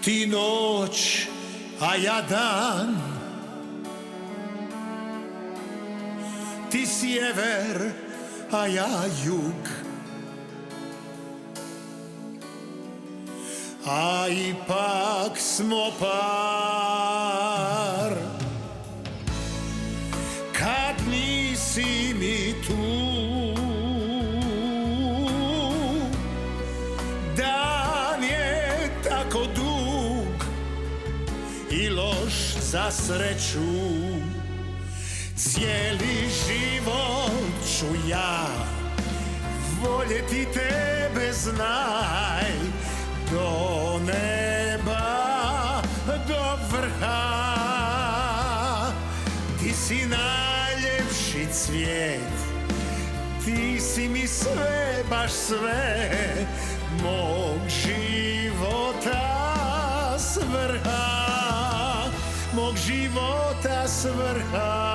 Ti noć, a ja dan. Ti sjever, a ja jug. A ipak smo par. Kad nisi mi tu, dan je tako dug i loš za sreću. Cijeli život ću ja voljeti tebe, znaj, do neba, do vrha. Ti si najljepši cvijet, ti si mi sve, baš sve, mog života svrha, mog života svrha.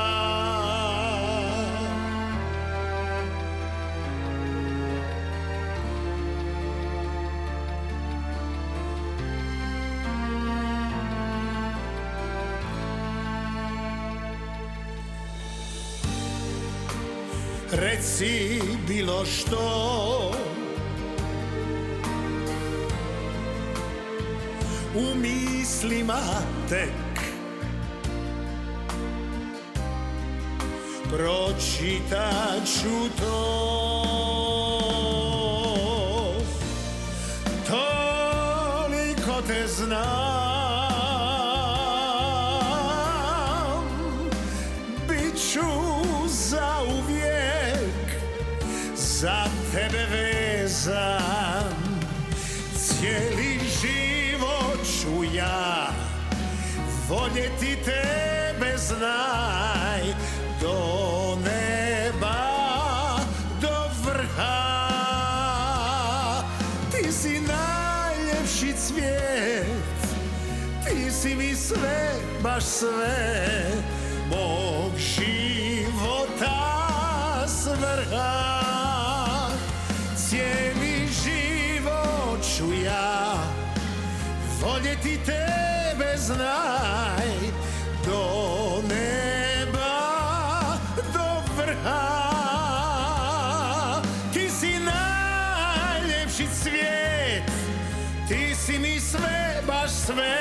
Reci bilo što, u mislima tek pročitat ću to. Toliko te znam, bit ću zauvijek za tebe vezan. Cijeli život ću ja voljeti tebe, znaj, do neba, do vrha. Ti si najljepši cvijet, ti si mi sve, baš sve, mog života svrha. Cijeli život ću ja voljeti tebe, znaj, do neba, do vrha. Ti si najljepši cvijet, ti si mi sve, baš sve,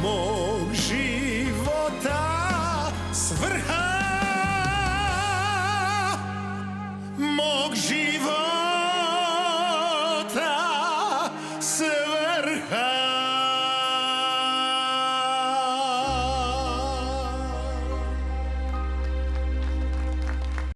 mog života svrha, mog života.